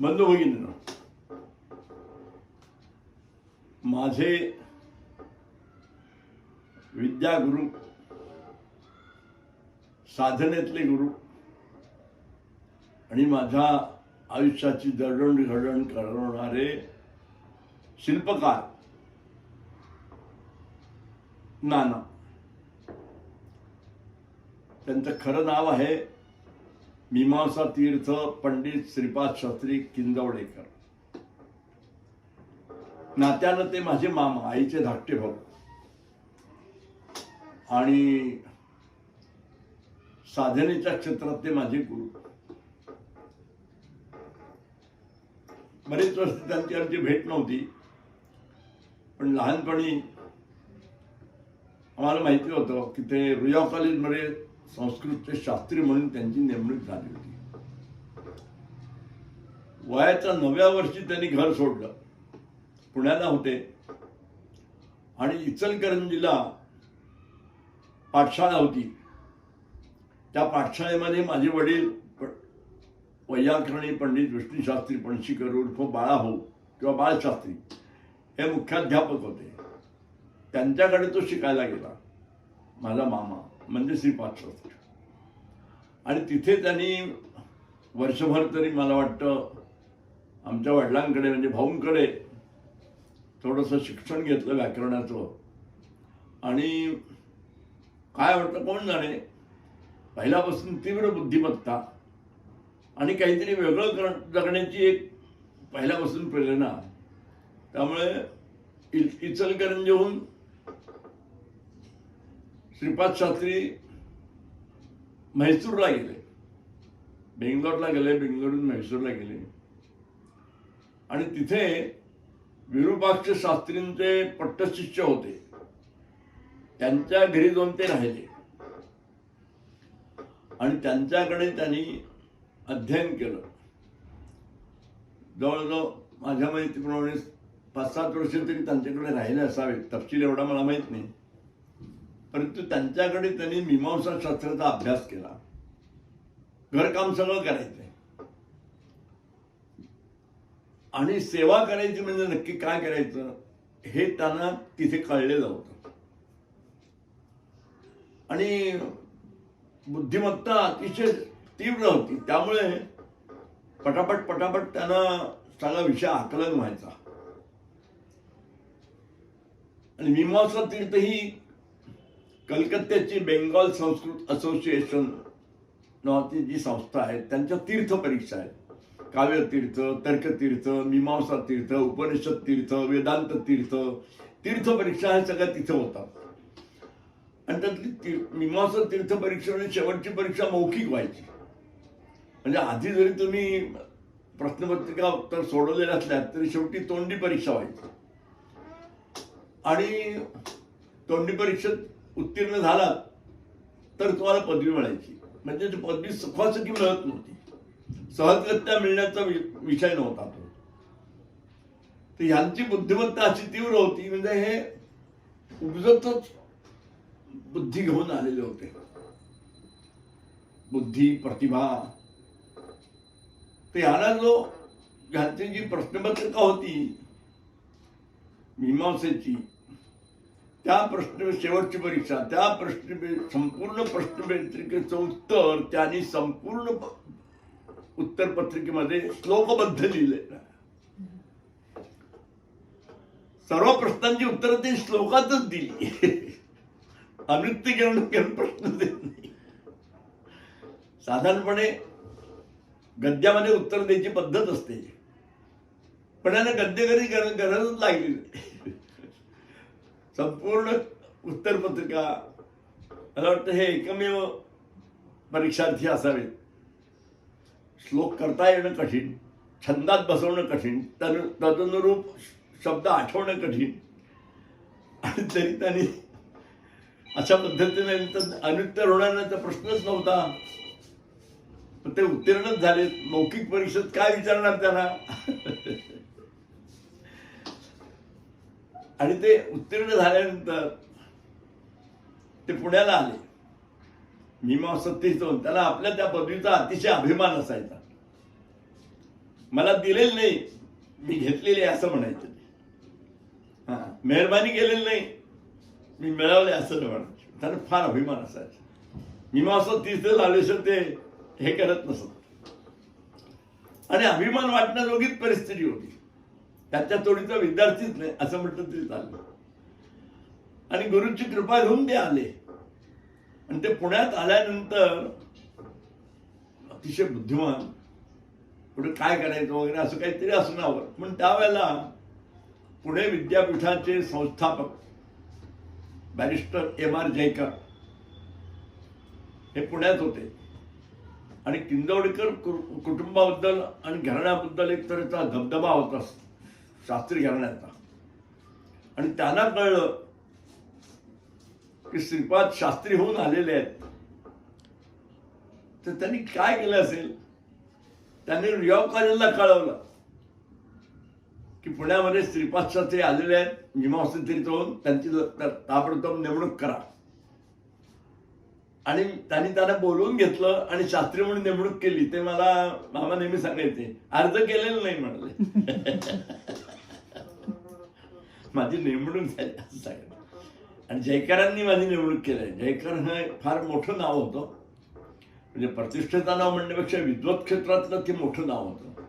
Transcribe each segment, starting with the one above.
बंधू भगिनींनो, माझे विद्यागुरु, साधनेतले गुरु आणि माझ्या आयुष्याची जडणघडण करणारे शिल्पकार नाना. त्यांचं खरं नाव आहे मीमांसा तीर्थ पंडित श्रीपाद शास्त्री किंजवडेकर. नात्यानं ते माझे मामा, आईचे धाकटे भाऊ आणि साधनेच्या क्षेत्रात ते माझे गुरु. बरेच वर्ष त्यांची आमची भेट नव्हती, पण लहानपणी आम्हाला माहिती होतं की ते रुया कॉलेजमध्ये संस्कृतचे शास्त्री म्हणून त्यांची नेमणूक झाली होती. वयाच्या 9व्या वर्षी त्यांनी घर सोडलं, पुण्याला होते आणि इचलकरंजीला पाठशाळा होती. त्या पाठशाळेमध्ये माझे वडील वैयाकरणी पंडित विष्णुशास्त्री पणशीकर उर्फ बाळाभाऊ किंवा बाळशास्त्री हे मुख्याध्यापक होते. त्यांच्याकडे तो शिकायला गेला, माझा मामा म्हणजे श्रीपाद शास्त्री. आणि तिथे त्यांनी वर्षभर तरी मला वाटतं आमच्या वडिलांकडे म्हणजे भाऊंकडे थोडंसं शिक्षण घेतलं व्याकरणाचं. आणि काय वाटतं कोण जाणे, पहिल्यापासून तीव्र बुद्धिमत्ता आणि काहीतरी वेगळं जगण्याची एक पहिल्यापासून प्रेरणा. त्यामुळे इचलकरंजीहून श्रीपाद शास्त्री म्हैसूरला गेले, बेंगलोरला गेले, बेंगलोरहून म्हैसूरला गेले आणि तिथे विरूपाक्ष शास्त्रींचे पट्टशिष्य होते. त्यांच्या घरी जाऊन ते राहिले आणि त्यांच्याकडे त्यांनी अध्ययन केलं. जवळजवळ माझ्या माहितीप्रमाणे 5-7 वर्ष तरी त्यांच्याकडे राहिले असावेत, तपशील एवढा मला माहीत नाही. परंतु त्यांच्याकडे त्यांनी मीमांसा शास्त्राचा अभ्यास केला. घरकाम सगळं करायचंय आणि सेवा करायची म्हणजे नक्की काय करायचं हे त्यांना तिथे कळलेलं होतं. आणि बुद्धिमत्ता अतिशय तीव्र होती, त्यामुळे पटापट त्यांना सगळा विषय आकलन व्हायचा. आणि मीमांसा तीर्थ ही कलकत्त्याची बेंगॉल संस्कृत असोसिएशन नावाची जी संस्था आहे त्यांच्या तीर्थ परीक्षा आहेत. काव्यतीर्थ, तर्कतीर्थ, मीमांसा तीर्थ, उपनिषद तीर्थ, वेदांत तीर्थ, तीर्थ परीक्षा ह्या सगळ्या तिथे होतात. आणि त्यातली मीमांसा तीर्थ परीक्षा म्हणजे शेवटची परीक्षा मौखिक व्हायची. म्हणजे आधी जरी तुम्ही प्रश्नपत्रिका उत्तर सोडवलेल्या असल्या तरी शेवटी तोंडी परीक्षा व्हायची. आणि तोंडी परीक्षेत उत्तीर्ण झाला तर तुम्हाला पदवी मिळायची. म्हणजे पदवी सुखासुखी मिळत नव्हती, सहजगत्या मिळण्याचा विषय नव्हता तो. तर ह्यांची बुद्धिमत्ता अशी तीव्र होती, म्हणजे हे उगजतच बुद्धी घेऊन आलेले होते, बुद्धी प्रतिभा. तर ह्याला जो ह्यांची जी प्रश्नपत्रिका होती मीमांसेची, त्या शेवटची परीक्षा, त्या संपूर्ण प्रश्नपत्रिकेचं उत्तर त्यांनी संपूर्ण उत्तरपत्रिकेमध्ये श्लोकबद्ध लिहिलेलं. सर्व प्रश्नांची उत्तरं ते श्लोकातच दिली. अनुत्ती घेऊन प्रश्न देत नाही. साधारणपणे गद्यामध्ये उत्तर द्यायची पद्धत असते, पण यांना गद्य कधी गरजच लागली नाही. संपूर्ण उत्तरपत्रिका, मला वाटतं हे एकमेव परीक्षार्थी असावेत. श्लोक करता येणं कठीण, छंदात बसवणं कठीण, तदनुरूप शब्द आठवणं कठीण, आणि तरी त्यांनी अशा पद्धतीने अनुत्तर होण्याचा प्रश्नच नव्हता. पण ते उत्तीर्णच झाले. मौखिक परीक्षेत काय विचारणार त्यांना. आणि ते उत्तीर्ण झाल्यानंतर ते पुण्याला आले. मीमांसा तीर्थ, त्याला आपल्या त्या पदवीचा अतिशय अभिमान असायचा. मला दिलेलं नाही, मी घेतलेले असं म्हणायचं. हा, मेहरबानी केलेली नाही, मी मिळवले असं नाही म्हणायचं. त्यांना फार अभिमान असायचा. मीमांसा तीर्थ झाल्याशिवाय ते हे करत नसत. आणि अभिमान वाटण्याजोगीच परिस्थिती होती. त्याच्या तोडीचा विद्यार्थीच नाही असं म्हटलं तरी चाललं. आणि गुरुची कृपा घेऊन ते आले. आणि ते पुण्यात आल्यानंतर अतिशय बुद्धिमान, पुढे काय करायचं वगैरे असं काहीतरी असणार. पण त्यावेळेला पुणे विद्यापीठाचे संस्थापक बॅरिस्टर M.R. जयकर हे पुण्यात होते. आणि किंजवडेकर कुटुंबाबद्दल आणि घराण्याबद्दल एक तऱ्हेचा धबधबा होता शास्त्री घराण्याचा. आणि त्यांना कळलं की श्रीपाद शास्त्री होऊन आलेले आहेत. तर त्यांनी काय केलं असेल, त्यांनी रियाव कॉलेजला कळवलं की पुण्यामध्ये श्रीपाद शास्त्री आलेले आहेत, मीमांसा तीर्थ होऊन, त्यांची ताबडतोब नेमणूक करा. आणि त्यांनी त्यांना बोलवून घेतलं आणि शास्त्री म्हणून नेमणूक केली. ते मला मामा नेहमी सांगायचे, अर्ज केलेलं नाही म्हणाले. माझी नेमणूक झाली असं सांगितलं. आणि जयकरांनी माझी नेमणूक केली. जयकर हे फार मोठं नाव होतं. म्हणजे प्रतिष्ठेचं नाव म्हणण्यापेक्षा विद्वत क्षेत्रातलं ते मोठं नाव होतं.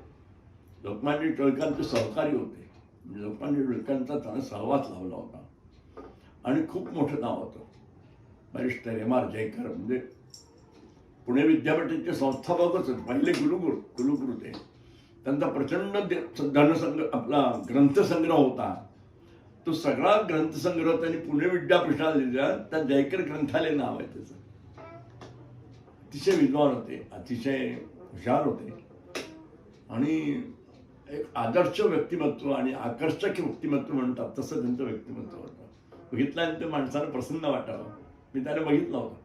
लोकमान्य टिळकांचे सहकारी होते. म्हणजे लोकमान्य टिळकांचा त्यानं सहवास लावला होता. आणि खूप मोठं नाव होतं. Barrister M.R. जयकर म्हणजे पुणे विद्यापीठाचे संस्थापकच होते, पहिले कुलगुरू ते. त्यांचा प्रचंड धनसंग्रह, आपला ग्रंथसंग्रह होता. तो सगळा ग्रंथसंग्रह त्यांनी पुणे विद्यापीठाला दिला. त्या जयकर ग्रंथालय नाव आहे त्याचं. अतिशय विद्वान होते, अतिशय हुशार होते. आणि एक आदर्श व्यक्तिमत्व आणि आकर्षक व्यक्तिमत्व म्हणतात तसं त्यांचं व्यक्तिमत्व होतं. बघितल्यानंतर माणसाला प्रसन्न वाटावं. मी त्याने बघितलं होतं.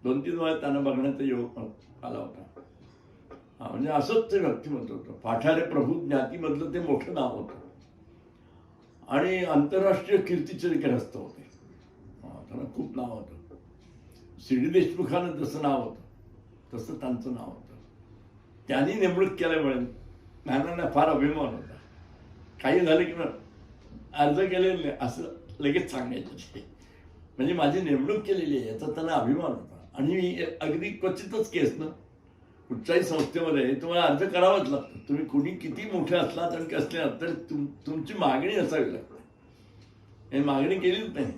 2-3 वेळा त्यांना बघण्याचा योग आला होता. म्हणजे असंच ते व्यक्तिमत्व होतं. पाठारे प्रभू ज्ञातीमधलं ते मोठं नाव होतं. आणि आंतरराष्ट्रीय कीर्तीचे ग्रस्त होते. त्यांना खूप नाव होतं. C.D. देशमुखांना जसं नाव होतं तसं त्यांचं नाव होतं. त्यांनी नेमणूक केल्यामुळे नानांना फार अभिमान होता. काही झालं की अर्ज केलेलं नाही असं लगेच सांगायचं. म्हणजे माझी नेमणूक केलेली आहे याचा त्यांना अभिमान होता. आणि अगदी क्वचितच केस ना, कुठच्याही संस्थेमध्ये तुम्हाला अर्ज करावाच लागतो. तुम्ही कुणी किती मोठे असलात आणि कसले तर तुमची मागणी असावी लागते. हे मागणी केलीच नाही.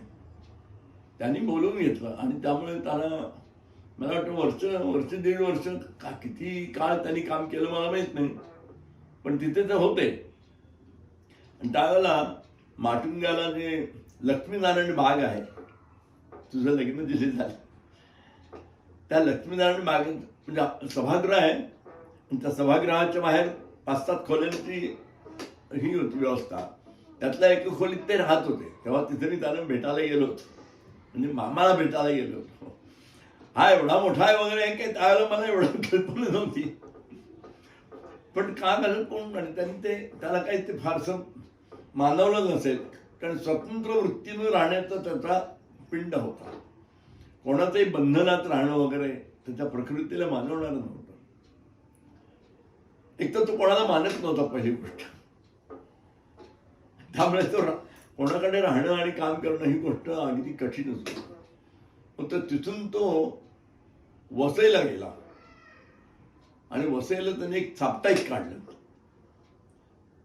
त्यांनी बोलवून घेतलं. आणि त्यामुळे त्याला मला वाटतं वर्ष 1.5 वर्ष का किती काळ त्यांनी काम केलं मला माहीत नाही, पण तिथे ते होते. आणि त्यावेळेला माटुंग्याला जे लक्ष्मीनारायण बाग आहे, तुझं लग्न जिथे झालं त्या लक्ष्मीनारायण बागेत म्हणजे सभागृह आहे. आणि त्या सभागृहाच्या बाहेर 5-7 खोल्यांची ही होती व्यवस्था. त्यातल्या एका खोलीत ते राहत होते. तेव्हा तिथे मी त्यांना भेटायला गेलो होतो. म्हणजे मामाला भेटायला गेलो होतो. हा एवढा मोठा आहे वगैरे आहे की त्यावेळेला मला एवढं कल्पना नव्हती. पण का झालं कोण आणि त्यांनी त्याला काही ते फारसं मानवलं नसेल. कारण स्वतंत्र वृत्तीनं राहण्याचा त्याचा पिंड होता. कोणाचंही बंधनात राहणं वगैरे त्याच्या प्रकृतीला मानवणारं नव्हतं. एक तर तो कोणाला मानत नव्हता पहिली गोष्ट. त्यामुळे तो कोणाकडे राहणं आणि काम करणं ही गोष्ट अगदी कठीण होती. तर तिथून तो वसईला गेला. आणि वसईला त्याने एक साप्ताहिक काढलं.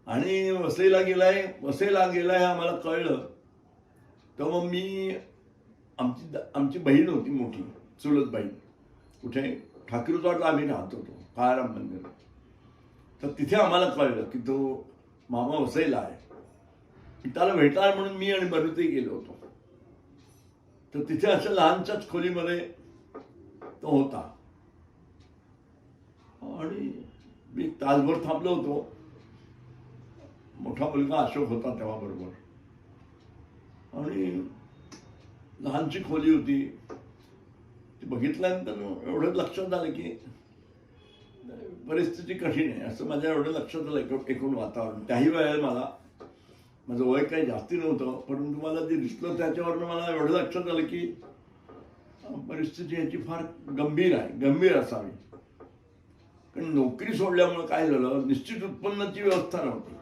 आणि वसईला गेलाय आम्हाला कळलं. तर मग मी आमची बहीण होती मोठी, चुलत बहीण, कुठे ठाकूरवाडला आम्ही राहत होतो, काळाराम मंदिर. तर तिथे आम्हाला कळलं की तो मामा वसईला आहे. त्याला भेटला म्हणून मी आणि बरुतेही गेलो होतो. तर तिथे असं लहानच्याच खोलीमध्ये तो होता. आणि मी तासभर थांबलो होतो. मोठा मुलगा अशोक होता तेव्हा बरोबर. आणि लहानची खोली होती. ती बघितल्यानंतर एवढं लक्षात आलं की परिस्थिती कठीण आहे असं माझ्या एवढं लक्षात आलं एकूण वातावरण. त्याही वेळेला माझं वय काही जास्ती नव्हतं, परंतु मला जे दिसलं त्याच्यावरनं मला एवढं लक्षात आलं की परिस्थिती याची फार गंभीर असावी. कारण नोकरी सोडल्यामुळे काय झालं, निश्चित उत्पन्नाची व्यवस्था नव्हती.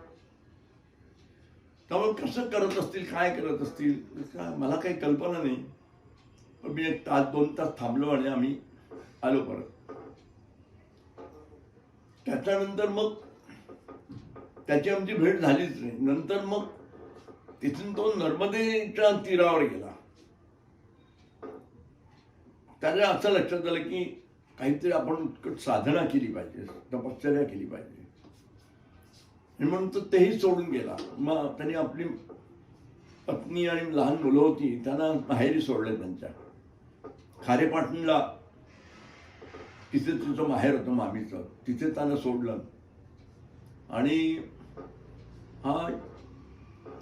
त्यामुळे कसं करत असतील, काय करत असतील मला काही कल्पना नाही. पण मी 1 तास 2 तास थांबलो आणि आम्ही आलो परत. त्याच्यानंतर मग त्याची आमची भेट झालीच नाही. नंतर मग तिथून तो नर्मदेच्या तीरावर गेला. त्याच्या असं लक्षात आलं की काहीतरी आपण उत्कट साधना केली पाहिजे, तपश्चर्या केली पाहिजे, म्हणून तो तेही सोडून गेला. मग त्यांनी आपली पत्नी आणि लहान मुलं होती त्यांना माहेरी सोडले. त्यांच्या खारेपाटणला तिथे तुझं माहेर होतं मामीचं, तिथे त्यांना सोडलं आणि हा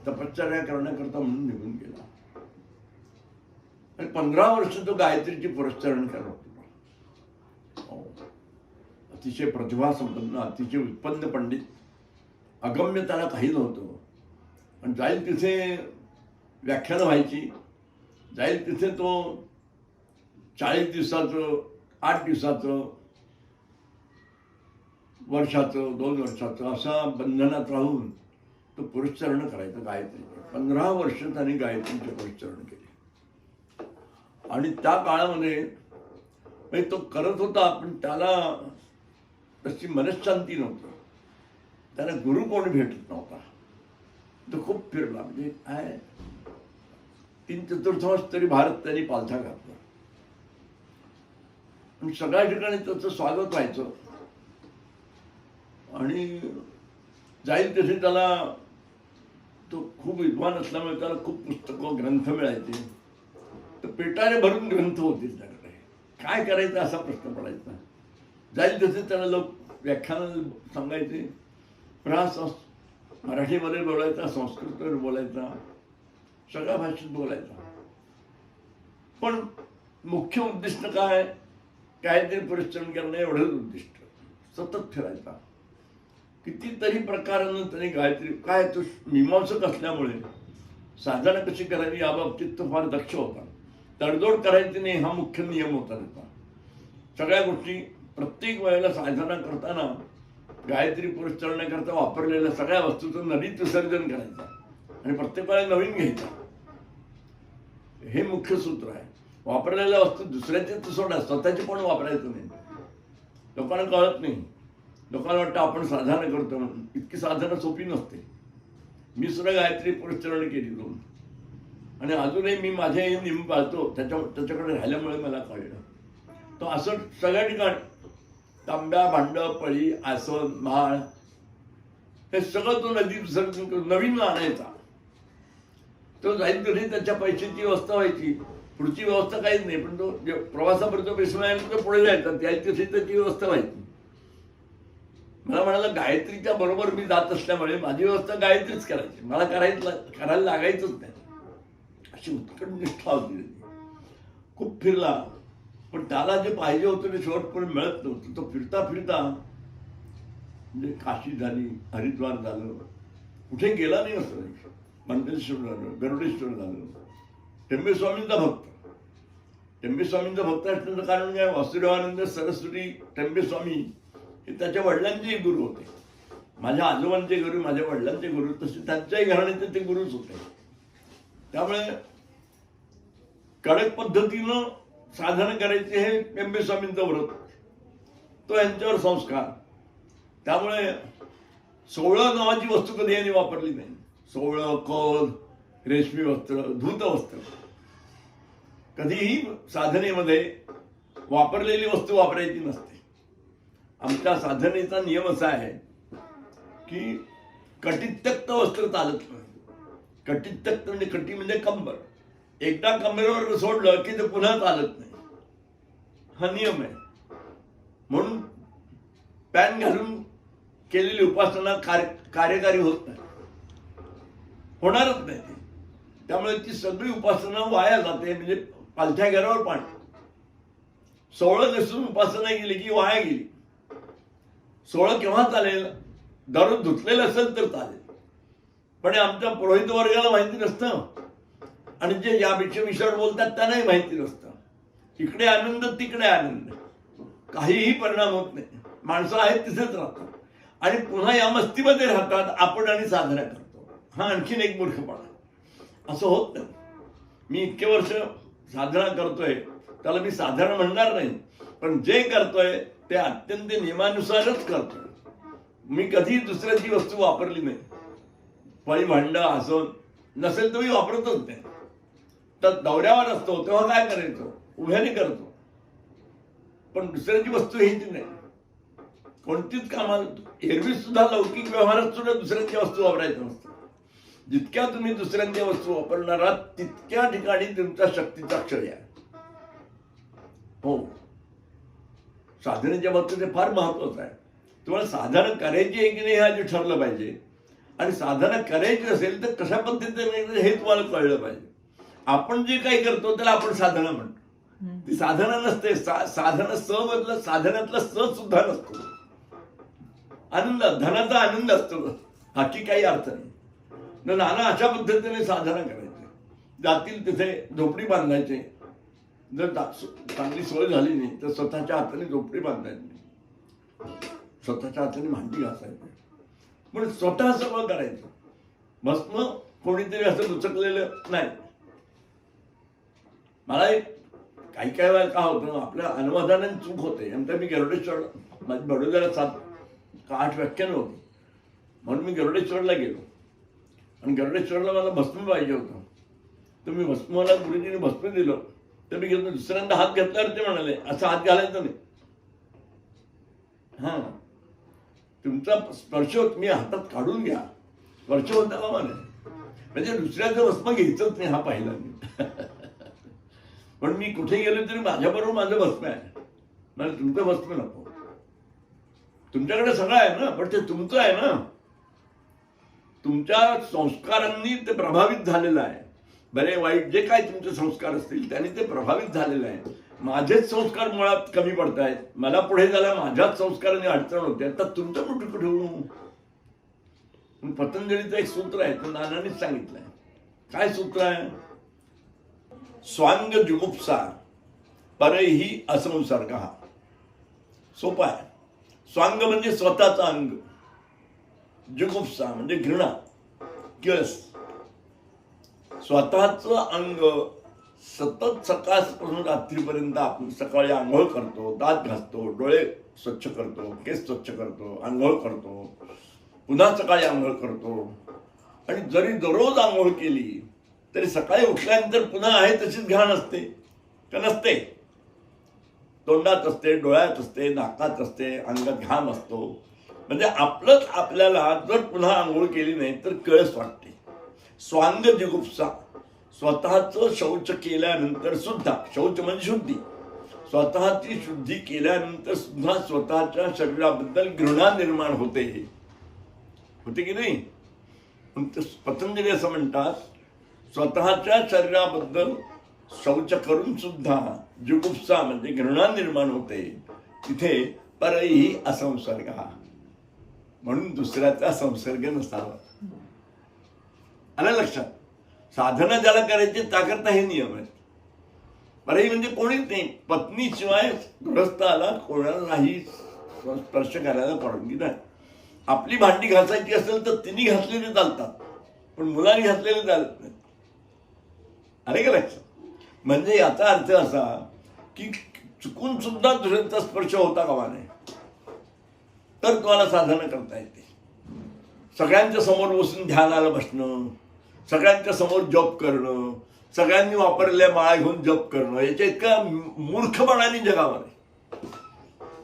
तपश्चर्या करण्याकरता म्हणून निघून गेला. आणि 15 वर्ष तो गायत्रीची पुरस्चरण करत होता. अतिशय प्रतिभासंपन्न, अतिशय उत्पन्न पंडित, अगम्य त्याला काही नव्हतं. पण जाईल तिथे व्याख्यानं व्हायची, जाईल तिथे तो 40 दिवसाचं, 8 दिवसाचं, वर्षाचं, 2 वर्षाचं असा बंधनात राहून तो पुरस्चरण करायचा गायत्रीचे. 15 वर्ष त्यांनी गायत्रीचे पुरस्चरण केले. आणि त्या काळामध्ये तो करत होता, पण त्याला तशी मनशांती नव्हती. त्याला गुरु कोणी भेटत नव्हता. तो खूप फिरला, म्हणजे काय 3/4 तरी भारत त्यांनी पालथा घातला. आणि सगळ्या ठिकाणी त्याचं स्वागत व्हायचं. आणि जाईल तिथे त्याला, तो खूप विद्वान असल्यामुळे त्याला खूप पुस्तकं, ग्रंथ मिळायचे. तर पेटाने भरून ग्रंथ होते त्याकडे. काय करायचं असा प्रश्न पडायचा. जाईल तिथे त्याला लोक व्याख्यान सांगायचे. मराठीमध्ये बोलायचा, संस्कृतमध्ये बोलायचा, सगळ्या भाषेत बोलायचा. पण मुख्य उद्दिष्ट काय, काहीतरी पुरस्चरण करणं एवढंच उद्दिष्ट. सतत फिरायचा. कितीतरी प्रकारानं त्यांनी गायत्री, काय तो मीमांसक असल्यामुळे साधना कशी करावी याबाबतीत तो फार दक्ष होता. तडजोड करायची नाही हा मुख्य नियम होता त्याचा. सगळ्या गोष्टी प्रत्येक वेळेला साधना करताना गायत्री पुरस्चरणाकरता वापरलेल्या सगळ्या वस्तूचं नदीत विसर्जन करायचं आणि प्रत्येक वेळेला नवीन घ्यायचं. हे मुख्य सूत्र आहे. वापरलेल्या वस्तू दुसऱ्याचे तर सोडा, स्वतःचे पण वापरायचं नाही. लोकांना कळत नाही. लोकांना वाटतं आपण साधना करतो म्हणून. इतकी साधना सोपी नसते. मी सुद्धा गायत्री पुरस्चरण केली 2 आणि अजूनही मी माझे नियम पाळतो. त्याच्याकडे राहिल्यामुळे मला कळलं. तो असं सगळ्या ठिकाणी तांब्या, भांड, पळी, आसन, माळ हे सगळं तो नदी विसर्जन करून नवीन आणायचा. तो जाईल तरी त्याच्या पैशाची व्यवस्था व्हायची. पुढची व्यवस्था काहीच नाही. पण तो प्रवासापर्यंत पैसे मिळाले तो पुढे जायचा. त्याची त्याची व्यवस्था व्हायची. मला म्हणाला गायत्रीच्या बरोबर मी जात असल्यामुळे माझी व्यवस्था गायत्रीच करायची. मला करायला लागायचंच नाही. अशी उत्कट निष्ठा होती. खूप फिरला, पण त्याला जे पाहिजे होतं ते शेवटपर्यंत मिळत नव्हतं. तो फिरता फिरता म्हणजे काशी झाली, हरिद्वार झालं, कुठे गेला नाही असं. मंडलेश्वर झालं, गरुडेश्वर झालं. टेंबेस्वामींचा भक्त. टेंबेस्वामींचा भक्त असण्याचं कारण काय, वासुदेवानंद सरस्वती टेंबेस्वामी हे त्याच्या वडिलांचे गुरु होते. माझ्या आजोबांचे गुरु, माझ्या वडिलांचे गुरु, तसे त्यांच्याही घराण्याचे ते गुरुच होते. त्यामुळे कडक पद्धतीनं साधना करायचे हे टेंबेस्वामींचं व्रत. तो यांच्यावर संस्कार. त्यामुळे 16 नावाची वस्तू कधी यांनी वापरली नाही. 16 कल, रेशमी वस्त्र, धूत वस्त्र कधीही साधनेमध्ये वापरलेली वस्तू वापरायची नसते. आमच्या साधनेचा नियम असा आहे की कटित्यक्त वस्त्र चालत नाही. कटित्यक्त म्हणजे कटी म्हणजे कंबर. एकदा कमरेवर सोडलं की ते पुन्हा चालत नाही. हा नियम आहे. म्हणून पॅन घालून केलेली उपासना कार्यकारी होत नाही, होणारच नाही. त्यामुळे ती सगळी उपासना वाया जाते. म्हणजे पालथ्या घरावर पाणी. 16 नसून उपासना केली की वाया गेली. 16 केव्हा चालेल, दररोज धुतलेलं असेल तर चालेल. पण आमच्या पुरोहित वर्गाला माहिती नसतं आणि जे यापेक्षा विषयावर बोलतात त्यांनाही माहिती नसतं. इकडे आनंद, तिकडे आनंद, काहीही परिणाम होत नाही. माणसं आहेत तिथेच राहतात आणि पुन्हा या मस्तीमध्ये राहतात आपण आणि साधना करतो. हा आणखीन एक मूर्खपणा. असं होत नाही. मी इतके वर्ष साधना करतोय त्याला मी साधारण म्हणणार नाही, पण जे करतोय ते अत्यंत नियमानुसारच करतोय. मी कधी दुसऱ्याची वस्तू वापरली नाही. फळी भांड असं नसेल तर मी वापरतच नाही. तर दौऱ्यावर असतो तेव्हा काय करायचं, उभ्याने करतो, पण दुसऱ्याची वस्तू घ्यायची नाही. कोणतीच कामाला एरवी सुद्धा लौकिक व्यवहारात सुद्धा दुसऱ्यांच्या वस्तू वापरायच्या नसतात. जितक्या तुम्ही दुसऱ्यांच्या वस्तू वापरणार आहात तितक्या ठिकाणी तुमचा शक्तीचा क्षय आहे. हो, साधनेच्या बाबतीत फार महत्वाचं आहे. तुम्हाला साधना करायची आहे की नाही हे आधी ठरलं पाहिजे आणि साधना करायची असेल तर कशा पद्धतीने हे तुम्हाला कळलं पाहिजे. आपण जे काही करतो त्याला आपण साधना म्हणतो. ती साधना नसते. साधना स मधलं साधनातला स सुद्धा नसतो. आनंद, धनाचा आनंद असतो, बाकी काही अर्थ नाही. नाना अशा पद्धतीने साधना करायची. जातील तिथे झोपडी बांधायची. जर चांगली सोय झाली नाही तर स्वतःच्या हाताने झोपडी बांधायची, स्वतःच्या हाताने भांडी घासायची, म्हणून स्वतः सगळं करायचं. भस्म कोणीतरी असं उचकलेलं नाही. मला एक काही वेळा का होतं, आपल्या अनुवादाने चूक होते. नंतर मी गरुडेश्वर माझी बडोद्याला 7 का 8 व्याख्यानं होती, म्हणून मी गरुडेश्वरला गेलो आणि गरुडेश्वरला मला भस्म पाहिजे होतं. तर मी भस्माला गुरुजीने भस्म दिलं. तर मी घेतलं. दुसऱ्यांदा हात घेतल्यावर ते म्हणाले असं हात घालायचं नाही. हा, तुमचा स्पर्श मी हातात काढून घ्या, स्पर्श होता का मला, म्हणजे दुसऱ्याचं भस्म घ्यायचंच नाही. हा पाहिला मी. पण मी कुठे गेलो तरी माझ्याबरोबर माझं भस्म आहे. मला तुमचं भस्म नको. तुमच्याकडे सगळं आहे ना, पण ते तुमचं आहे ना. तुमच्या संस्कारांनी ते प्रभावित झालेलं आहे. बरे वाईट जे काही तुमचे संस्कार असतील त्यांनी ते प्रभावित झालेलं आहे. माझेच संस्कार मुळात कमी पडत आहेत. मला पुढे जायला माझ्याच संस्काराने अडचण होते. तर तुमचं कुठे कुठे होऊ. पतंजलीचं एक सूत्र आहे, तर नानांनीच सांगितलंय. काय सूत्र आहे? स्वांग जुगुप्सा परैहि असंसर्ग. सोपा आहे. स्वांग म्हणजे स्वतःचा अंग, जुगुप्सा म्हणजे घृणा, किळस. स्वतःचं अंग सतत सकाळपासून रात्रीपर्यंत आपण सकाळी आंघोळ करतो, दात घासतो, डोळे स्वच्छ करतो, केस स्वच्छ करतो, आंघोळ करतो, पुन्हा सकाळी आंघोळ करतो. आणि जरी दररोज आंघोळ केली तरी सकाळी उठल्यानंतर पुन्हा आहे तशीच घाण असते का नसते? तोंडात असते, डोळ्यात असते, नाकात असते, अंगात घाम असतो. म्हणजे आपलंच आपल्याला जर पुन्हा आंघोळ केली नाही तर कळस वाटते. स्वांग जुगुप्सा, स्वतःचं शौच केल्यानंतर सुद्धा, शौच म्हणजे शुद्धी, स्वतःची शुद्धी केल्यानंतर सुद्धा स्वतःच्या शरीराबद्दल घृणा निर्माण होते. होते की नाही? पतंजली असं म्हणतात, स्वतःच्या शरीराबद्दल शौच करून सुद्धा जुगुप्सा म्हणजे घृणा निर्माण होते. तिथे परैहि असंसर्ग, म्हणून दुसऱ्याचा संसर्ग नसावा. आलं लक्षात? साधना ज्याला करायची त्याकरता हे नियम आहेत. परैहि म्हणजे कोणीच नाही. पत्नीशिवाय गृहस्थाला कोणालाही स्पर्श करायला परवानगी नाही. आपली भांडी घासायची असेल तर तिने घासलेली चालतात, पण मुलांनी घासलेले चालत नाही. अरे का लक्षात? म्हणजे याचा अर्थ असा की चुकून सुद्धा दुसऱ्यांचा स्पर्श होता कामा नये, तर तुम्हाला साधना करता येते. सगळ्यांच्या समोर बसून ध्यानाला बसणं, सगळ्यांच्या समोर जप करणं, सगळ्यांनी वापरलेल्या माळा घेऊन जप करणं, याच्या इतका मूर्खपणाने जगामध्ये.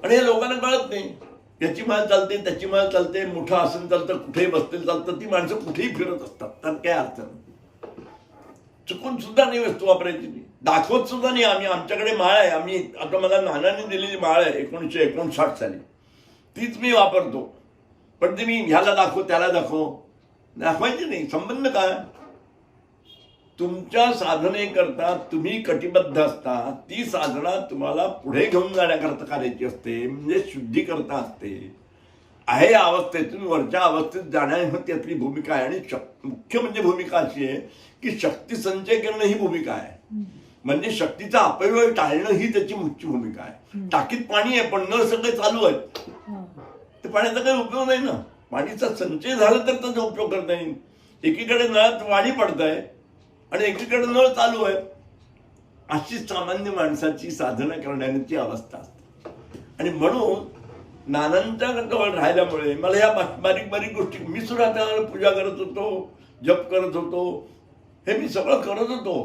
आणि हे लोकांना कळत नाही. याची माळ चालते, त्याची माळ चालते, मोठं आसन चालतं, कुठेही बसतील चालतं, ती माणसं कुठेही फिरत असतात. तर काय अर्थ नाही. चुकून सुद्धा नाही वस्तू वापरायची नाही, दाखवत सुद्धा नाही. आमच्याकडे माळ आहे, आम्ही आता मला नानाने दिलेली माळ आहे 1959 साली, तीच मी वापरतो. पण ते मी ह्याला दाखव त्याला दाखवायची नाही. संबंध काय? तुमच्या साधनेकरता तुम्ही कटिबद्ध असता. ती साधना तुम्हाला पुढे घेऊन जाण्याकरता करायची असते, म्हणजे शुद्धी करता असते. आहे या अवस्थेतून वरच्या अवस्थेत जाण्या त्यातली भूमिका आहे. आणि मुख्य म्हणजे भूमिका अशी आहे की शक्ती संचय करणं ही भूमिका आहे. म्हणजे शक्तीचा अपव्यय टाळणं ही त्याची मुख्य भूमिका आहे. टाकीत पाणी आहे पण नळ सगळे चालू आहेत, ते पाण्याचा काही उपयोग नाही ना. पाणीचा संचय झाला तर त्याचा उपयोग करता येईल. एकीकडे नळात पाणी पडत आहे आणि एकीकडे नळ चालू आहे. अशी सामान्य माणसाची साधना करण्याची अवस्था असते. आणि म्हणून नानांच्या जवळ राहिल्यामुळे मला या बारीक बारीक गोष्टी, मी सुद्धा त्याला पूजा करत होतो, जप करत होतो, हे मी सगळं करत होतो.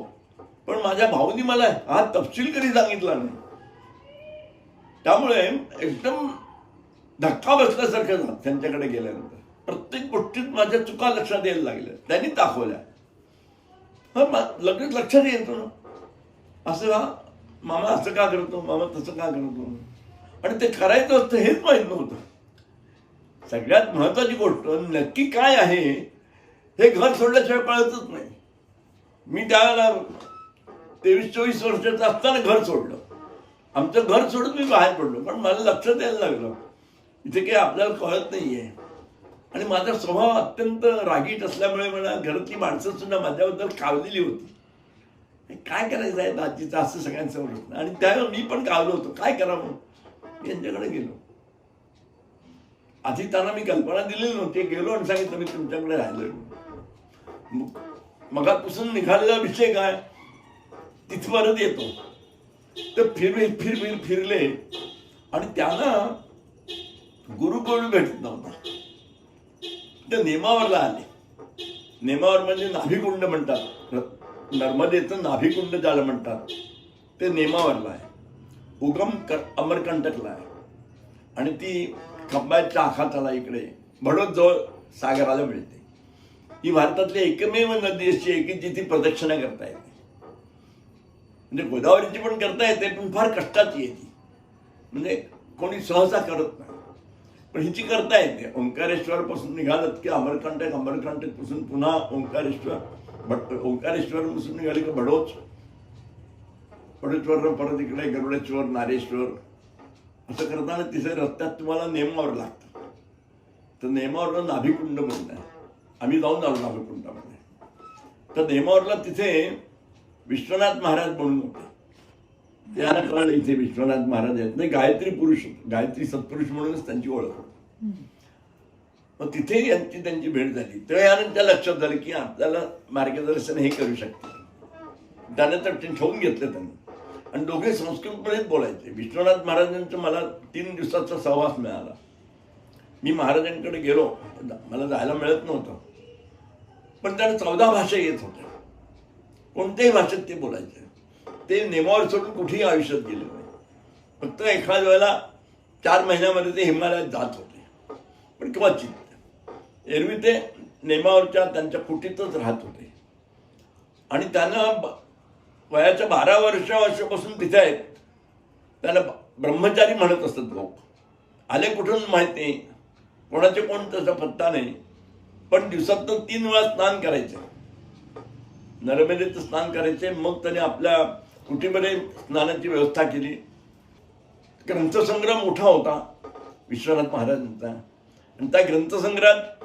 पण माझ्या भाऊनी मला हा तपशील कधी सांगितला नाही. त्यामुळे एकदम धक्का बसल्यासारखं झालं त्यांच्याकडे गेल्यानंतर. प्रत्येक गोष्टीत माझ्या चुका लक्षात यायला लागल्या, त्यांनी दाखवल्या. लगेच लक्षात येतो ना, असं का मामा असं का करतो, मामा तसं का करतो. आणि ते करायचं असतं हेच माहीत नव्हतं. सगळ्यात महत्वाची गोष्ट नक्की काय आहे हे घर सोडल्याशिवाय कळतच नाही. मी त्यावेळेला 23-24 वर्षाचं असताना घर सोडलं. आमचं घर सोडून मी बाहेर पडलो. पण मला लक्षात यायला लागलं इथे काही आपल्याला कळत नाहीये. आणि माझा स्वभाव अत्यंत रागीट असल्यामुळे मला घरातली माणसं सुद्धा माझ्याबद्दल कावलेली होती. काय करायचं आहे दाजीचं असं सगळ्यांसमोर. आणि त्यावेळेला मी पण कावलो होतो. काय करावं, यांच्याकडे गेलो. आधी त्यांना मी कल्पना दिलेली नव्हती. गेलो आणि सांगितलं मी तुमच्याकडे राहिलो. मगापासून निघालेला विषय काय, तिथपर्यंत येतो. तर फिरले आणि त्यांना गुरुकुळ भेटत नव्हता. ते नेमावरला आले. नेमावर म्हणजे नाभिकुंड म्हणतात, नर्मदेचं नाभिकुंड ज्याला म्हणतात ते नेमावरला आहे. उगम अमरकंटकला आहे. आणि ती खंबाच्या आखाताला इकडे भडोजवळ सागराला मिळते. ही भारतातली एकमेव नदी अशी आहे की जिथे प्रदक्षिणा करता येते. म्हणजे गोदावरीची पण करता येते, पण फार कष्टाची येते. म्हणजे कोणी सहसा करत नाही, पण हिची करता येते. ओंकारेश्वर पासून निघालत की अमरकंटक, अमरकंटक पासून पुन्हा ओंकारेश्वर, ओंकारेश्वर पासून निघाले की भडोच, भडोचवर परत इकडे गरुडेश्वर, नारेश्वर, असं करताना तिसऱ्या रस्त्यात तुम्हाला नेमावर लागतं. तर नेमावरला नाभिकुंड म्हणणं आहे. आम्ही जाऊन आलो नाभिकुंडामध्ये. तर नेमावरला तिथे विश्वनाथ महाराज म्हणून होते. त्यांना कळलं इथे विश्वनाथ महाराज आहेत. नाही, गायत्री पुरुष, गायत्री सत्पुरुष म्हणूनच त्यांची ओळख होती. मग तिथे त्यांची भेट झाली. त्यानंतर लक्षात झालं की आपल्याला मार्गदर्शन हे करू शकते. त्यानंतर ते ठेवून घेतलं त्यांनी. आणि दोघे संस्कृतमध्येच बोलायचे. विश्वनाथ महाराजांचा मला 3 दिवसाचा सहवास मिळाला. मी महाराजांकडे गेलो, मला जायला मिळत नव्हतं, पण त्यांना 14 भाषा येत होत्या. कोणत्याही भाषेत ते बोलायचे. ते नेमावर सोडून कुठेही आयुष्यात गेले नाही. फक्त एखाद्या वेळेला 4 महिन्यामध्ये ते हिमालयात जात होते, पण क्वचित. एरवी ते नेमावरच्या त्यांच्या कुटीतच राहत होते. आणि त्यांना वयाच्या 12 वर्षापासून तिथे आहेत. त्याला ब्रह्मचारी म्हणत असतात लोक. आले कुठून माहित नाही, कोणाचे कोण तसा पत्ता नाही. पण दिवसातून 3 वेळा स्नान करायचे, नर्मदेचं स्नान करायचे. मग त्याने आपल्या कुटीमध्ये स्नानाची व्यवस्था केली. ग्रंथसंग्रह मोठा होता विश्वनाथ महाराजांचा. आणि त्या ग्रंथसंग्रहात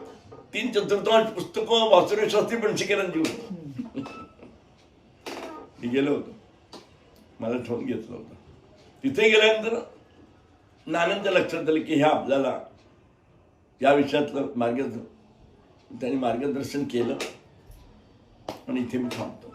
3/4 पुस्तकं वासुदेव शास्त्री पणशीकरांची होती. मी गेलो होतो, मला ठेवून घेतलं होतं. तिथे गेल्यानंतर नानांच्या लक्षात आलं की ह्या आपल्याला या विषयातलं त्यांनी मार्गदर्शन केलं. आणि इथे मी थांबतो.